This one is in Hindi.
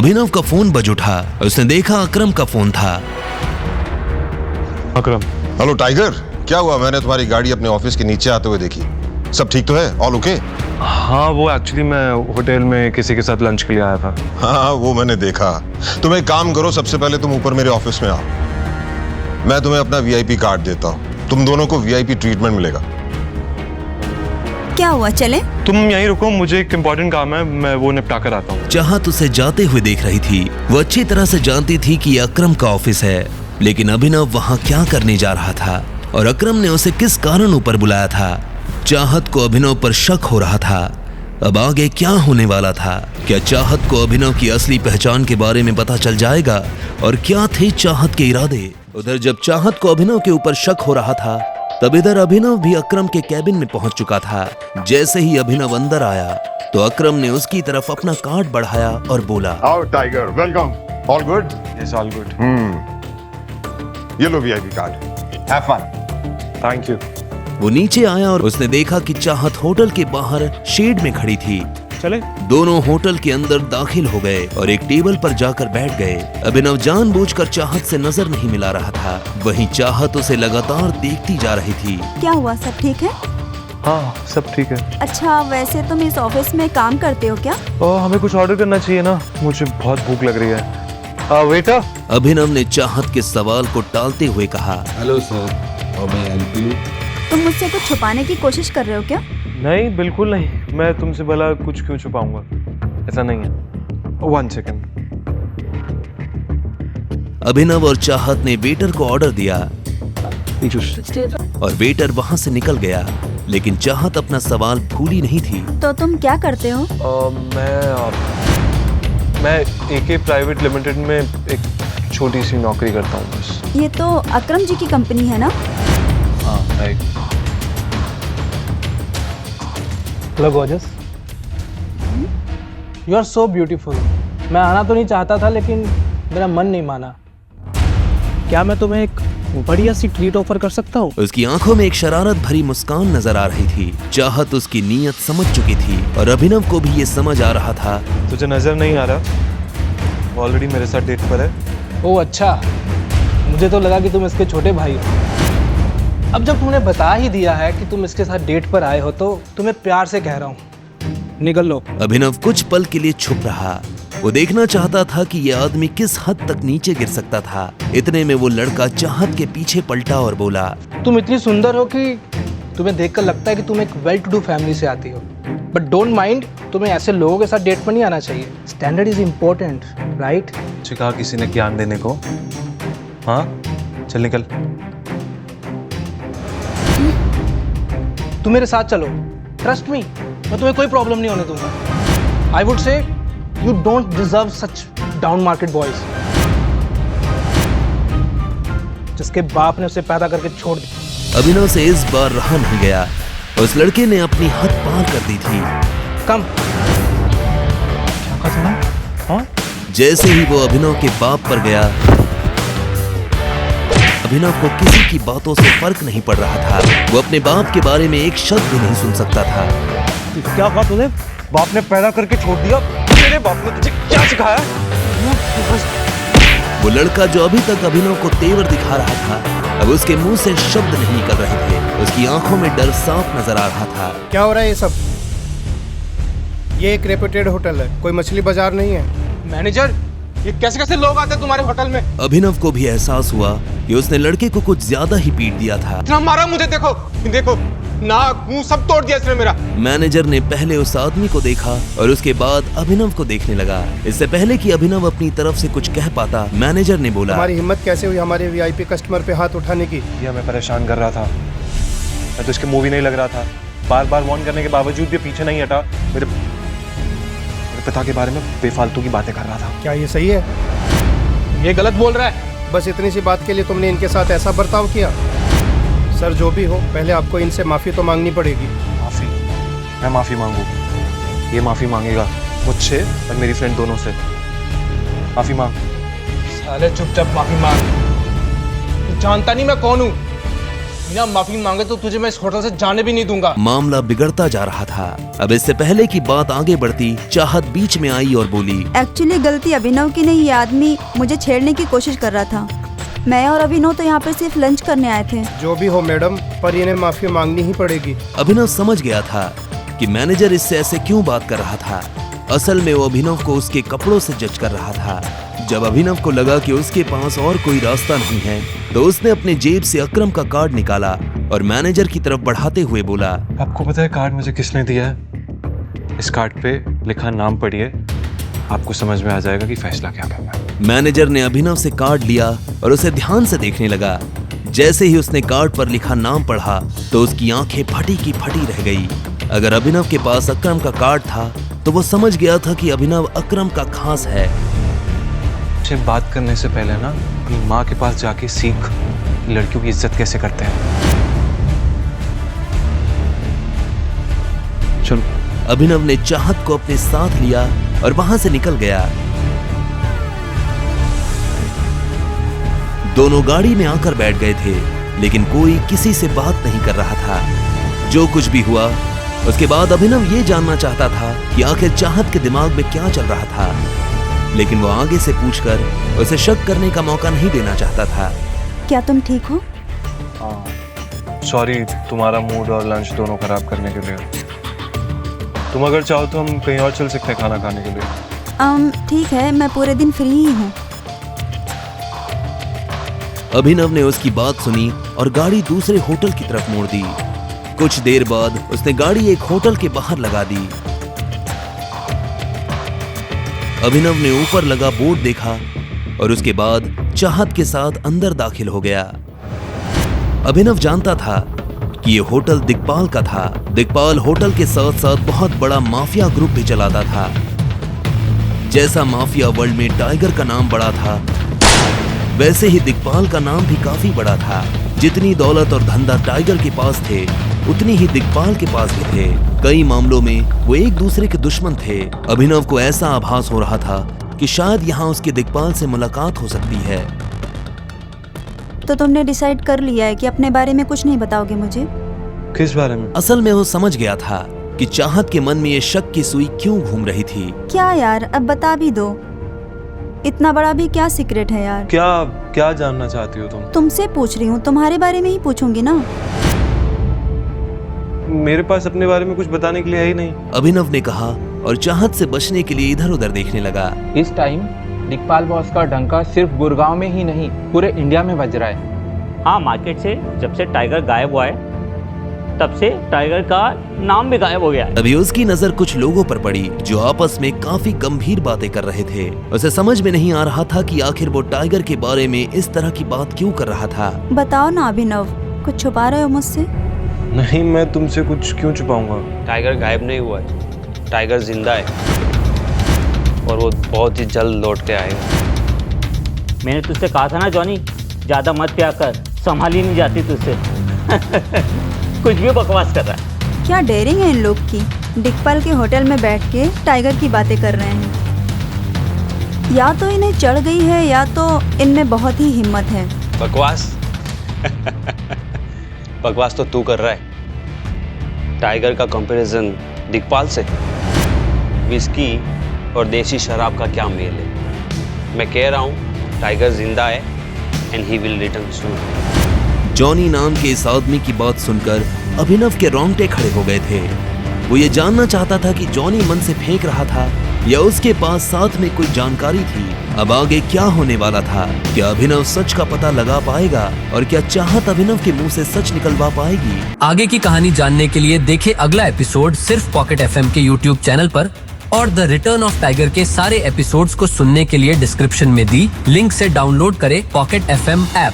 अभिनव का फोन बज उठा। उसने देखा अकरम का फोन था। अकरम। हेलो टाइगर, क्या हुआ? मैंने तुम्हारी गाड़ी अपने ऑफिस के नीचे आते हुए देखी। सब ठीक तो है? All okay? हाँ, वो एक्चुअली मैं होटल में किसी के साथ लंच के लिए आया था। हाँ, वो मैंने देखा। तुम एक काम करो, सबसे पहले तुम ऊपर मेरे ऑफिस में आओ। मैं तुम्हें अपना वीआईपी कार्ड देता हूँ। तुम दोनों को वीआईपी ट्रीटमेंट मिलेगा। क्या हुआ, चले? तुम यहीं रुको, मुझे एक इम्पोर्टेंट काम है, मैं वो निपटा कर आता हूँ। चाहत उसे जाते हुए देख रही थी। वो अच्छी तरह से जानती थी कि अकरम का ऑफिस है, लेकिन अभिनव वहाँ क्या करने जा रहा था और अकरम ने उसे किस कारण ऊपर बुलाया था। चाहत को अभिनव पर शक हो रहा था। अब आगे क्या होने वाला था? क्या चाहत को अभिनव की असली पहचान के बारे में पता चल जाएगा और क्या थे चाहत के इरादे? उधर जब चाहत को अभिनव के ऊपर शक हो रहा था, तब इधर अभिनव भी अकरम के कैबिन में पहुंच चुका था। जैसे ही अभिनव अंदर आया तो अकरम ने उसकी तरफ अपना कार्ड बढ़ाया और बोला, आओ tiger, welcome. All good? Yes, all good. ये लो VIP card. Have fun. Thank you. वो नीचे आया और उसने देखा कि चाहत होटल के बाहर शेड में खड़ी थी। चले? दोनों होटल के अंदर दाखिल हो गए और एक टेबल पर जाकर बैठ गए। अभिनव जानबूझकर चाहत से नजर नहीं मिला रहा था, वहीं चाहत उसे लगातार देखती जा रही थी। क्या हुआ, सब ठीक है? हाँ, सब ठीक है। अच्छा, वैसे तुम इस ऑफिस में काम करते हो क्या? हमें कुछ ऑर्डर करना चाहिए ना, मुझे बहुत भूख लग रही है। वेटर। अभिनव ने चाहत के सवाल को टालते हुए कहा, hello sir, how may I help you? तुम मुझसे कुछ छुपाने की कोशिश कर रहे हो क्या? नहीं, बिल्कुल नहीं। मैं तुमसे भला कुछ क्यों छुपाऊंगा? ऐसा नहीं है। 1 सेकंड। अभिनव और चाहत ने वेटर को ऑर्डर दिया और वेटर वहां से निकल गया, लेकिन चाहत अपना सवाल भूली नहीं थी। तो तुम क्या करते हो? मैं एके प्राइवेट लिमिटेड में एक छोटी सी नौकरी करता हूँ बस। ये तो अकरम जी की कंपनी है ना? हाँ, right. Hello gorgeous, you are so beautiful. मैं आना तो नहीं चाहता था, लेकिन मेरा मन नहीं माना। क्या मैं तुम्हें एक बढ़िया सी ट्रीट ऑफर कर सकता हूँ? उसकी आंखों में एक शरारत भरी मुस्कान नजर आ रही थी। चाहत उसकी नीयत समझ चुकी थी और अभिनव को भी ये समझ आ रहा था। तुझे नजर नहीं आ रहा? वो ऑलरेडी मेरे साथ डेट पर है। ओह अच्छा, मुझे तो लगा कि तुम इसके छोटे भाई हो। अब जब तुमने बता ही दिया है कि तुम इसके साथ डेट पर आए हो, तो तुम्हें प्यार से कह रहा हूँ, निकल लो। अभिनव कुछ पल के लिए चुप रहा। वो देखना चाहता था कि यह आदमी किस हद तक नीचे गिर सकता था। इतने में वो लड़का चाहत के पीछे पलटा और बोला, तुम इतनी सुंदर हो कि तुम्हें देखकर लगता है कि तुम एक वेल टू डू फैमिली से आती हो। बट डोंट माइंड, तुम्हें ऐसे लोगों के साथ डेट पर नहीं आना चाहिए। Standard is important, right? कहा किसी ने ज्ञान देने को? हाँ, चल निकल। तुम मेरे साथ चलो, ट्रस्ट मी, मैं तुम्हें कोई प्रॉब्लम नहीं होने दूंगा। I would say you don't deserve such down market boys, जिसके बाप ने उसे पैदा करके छोड़ दिया। अभिनव से इस बार रहा नहीं गया। उस लड़के ने अपनी हद पार कर दी थी। कम। हाँ? जैसे ही वो अभिनव के बाप पर गया, अभिनव को किसी की बातों से फर्क नहीं पड़ रहा था। वो अपने बाप के बारे में एक शब्द भी नहीं सुन सकता था। क्या कहा तूने? बाप ने पैदा करके छोड़ दिया? तेरे बाप ने तुझे क्या सिखाया? वो लड़का जो अभी तक अभिनव को तेवर दिखा रहा था, अब उसके मुंह से शब्द नहीं निकल रहे थे। उसकी आंखों में डर साफ नजर आ रहा था। क्या हो रहा है ये सब? ये एक रेप्यूटेड होटल है, कोई मछली बाजार नहीं है। मैनेजर, ये कैसे कैसे लोग आते हैं तुम्हारे होटल में? अभिनव को भी एहसास हुआ कि उसने लड़के को कुछ ज्यादा ही पीट दिया था। इतना मारा मुझे, देखो देखो, नाक मुंह सब तोड़ दिया इसने मेरा। मैनेजर ने पहले उस आदमी को देखा और उसके बाद अभिनव को देखने लगा। इससे पहले कि अभिनव अपनी तरफ से कुछ कह पाता, मैनेजर ने बोला, हमारी हिम्मत कैसे हुई हमारे वीआईपी कस्टमर पे हाथ उठाने की? ये हमें परेशान कर रहा था। मैं तो इसके मूवी नहीं लग रहा था। बार बार वार्न करने के बावजूद भी पीछे नहीं हटा। मेरे पिता के बारे में बेफालतू की बातें कर रहा था। क्या ये सही है? ये गलत बोल रहा है। बस इतनी सी बात के लिए तुमने इनके साथ ऐसा बर्ताव किया? सर, जो भी हो, पहले आपको इनसे माफ़ी तो मांगनी पड़ेगी। माफ़ी? मैं माफ़ी मांगू? ये माफ़ी मांगेगा मुझसे और मेरी फ्रेंड दोनों से। माफ़ी मांग। साले चुपचाप माफ़ी मांग। तू जानता नहीं मैं कौन हूँ? बिना माफी मांगे तो तुझे मैं इस होटल से जाने भी नहीं दूंगा। मामला बिगड़ता जा रहा था। अब इससे पहले कि बात आगे बढ़ती, चाहत बीच में आई और बोली, एक्चुअली गलती अभिनव की नहीं, ये आदमी मुझे छेड़ने की कोशिश कर रहा था। मैं और अभिनव तो यहाँ पे सिर्फ लंच करने आए थे। जो भी हो मैडम, पर इन्हें माफी मांगनी ही पड़ेगी। अभिनव समझ गया था कि मैनेजर इससे ऐसे क्यों बात कर रहा था। असल में वो अभिनव को उसके कपड़ों से जज कर रहा था। जब अभिनव को लगा कि उसके पास और कोई रास्ता नहीं है, तो उसने अपने जेब से अकरम का कार्ड निकाला और मैनेजर की तरफ बढ़ाते हुए बोला, आपको पता है कार्ड मुझे किसने दिया है? इस कार्ड पे लिखा नाम पढ़िए, आपको समझ में आ जाएगा कि फैसला क्या करना है। मैनेजर ने अभिनव से कार्ड लिया और उसे ध्यान से देखने लगा। जैसे ही उसने कार्ड पर लिखा नाम पढ़ा तो उसकी आंखें फटी की फटी रह गई। अगर अभिनव के पास अकरम का कार्ड था तो वो समझ गया था कि अभिनव अकरम का खास है। मुझे बात करने से पहले ना अपनी माँ के पास जाके सीख लड़कियों की इज्जत कैसे करते हैं। चलो। अभिनव ने चाहत को अपने साथ लिया और वहां से निकल गया। दोनों गाड़ी में आकर बैठ गए थे, लेकिन कोई किसी से बात नहीं कर रहा था। जो कुछ भी हुआ, उसके बाद अभिनव ये जानना चाहता था कि आखिर चाहत के दिमाग में क्या चल रहा था, लेकिन वो आगे से पूछकर उसे शक करने का मौका नहीं देना चाहता था। क्या तुम ठीक हो? सॉरी तुम्हारा मूड और लंच दोनों खराब करने के लिए। तुम अगर चाहो तो हम कहीं और चल सकते हैं खाना खाने के लिए। ठीक है, मैं पूरे दिन फ्री ही हूँ। अभिनव ने उसकी बात सुनी और गाड़ी दूसरे होटल की तरफ मोड़ दी। कुछ देर बाद उसने गाड़ी एक होटल के बाहर लगा दी। अभिनव ने ऊपर लगा बोर्ड देखा और उसके बाद चाहत के साथ अंदर दाखिल हो गया। अभिनव जानता था कि ये होटल दिग्पाल का था। दिग्पाल होटल के साथ साथ बहुत बड़ा माफिया ग्रुप भी चलाता था। जैसा माफिया वर्ल्ड में टाइगर का नाम बड़ा था, वैसे ही दिग्पाल का नाम भी काफी बड़ा था। जितनी दौलत और धंधा टाइगर के पास थे, उतनी ही दिग्पाल के पास भी थे। कई मामलों में वो एक दूसरे के दुश्मन थे। अभिनव को ऐसा आभास हो रहा था कि शायद यहाँ उसके दिग्पाल से मुलाकात हो सकती है। तो तुमने डिसाइड कर लिया है कि अपने बारे में कुछ नहीं बताओगे मुझे? किस बारे में? असल में वो समझ गया था कि चाहत के मन में ये शक की सुई क्यों घूम रही थी। क्या यार, अब बता भी दो। इतना बड़ा भी क्या सीक्रेट है यार? क्या जानना चाहती हो तुम? तुमसे पूछ रही हूँ, तुम्हारे बारे में ही पूछूंगी ना। मेरे पास अपने बारे में कुछ बताने के लिए है ही नहीं। अभिनव ने कहा और चाहत से बचने के लिए इधर उधर देखने लगा। इस टाइम दिग्पाल बॉस का डंका सिर्फ गुड़गांव में ही नहीं, पूरे इंडिया में बज रहा है। हाँ, मार्केट से जब से टाइगर गायब हुआ है, तब से टाइगर का नाम भी गायब हो गया है। अभी उसकी नजर कुछ लोगों पर पड़ी जो आपस में काफी गंभीर बातें कर रहे थे। उसे समझ में नहीं आ रहा था कि आखिर वो टाइगर के बारे में इस तरह की बात क्यों कर रहा था। बताओ ना अभिनव, कुछ छुपा रहे हो मुझसे? नहीं, मैं तुमसे कुछ क्यों छुपाऊंगा। टाइगर गायब नहीं हुआ है, टाइगर जिंदा है और वो बहुत ही जल्द लौट के आएगा। मैंने तुझसे कहा था ना जॉनी, ज्यादा मत प्यार कर, संभाल ही नहीं जाती तुझसे। कुछ भी बकवास कर रहा है। क्या डेयरिंग है इन लोग की। दिग्पाल के होटल में बैठ के टाइगर की बातें कर रहे हैं। या तो इन्हें चढ़ गई है या तो इनमें बहुत ही हिम्मत है। बकवास? बकवास तो तू कर रहा है। टाइगर का कंपैरिजन दिग्पाल से? विस्की और देसी शराब का क्या मेल है? मैं कह रहा हूँ टाइगर जिंदा है and he will return soon. Johnny नाम के इस आदमी की बात सुनकर अभिनव के रोंगटे खड़े हो गए थे। वो ये जानना चाहता था कि जॉनी मन से फेंक रहा था या उसके पास साथ में कोई जानकारी थी। अब आगे क्या होने वाला था? क्या अभिनव सच का पता लगा पाएगा और क्या चाहत अभिनव के मुंह से सच निकलवा पाएगी? आगे की कहानी जानने के लिए देखें अगला एपिसोड सिर्फ पॉकेट FM के YouTube चैनल पर, और द रिटर्न ऑफ टाइगर के सारे एपिसोड्स को सुनने के लिए डिस्क्रिप्शन में दी लिंक से डाउनलोड करें पॉकेट FM ऐप।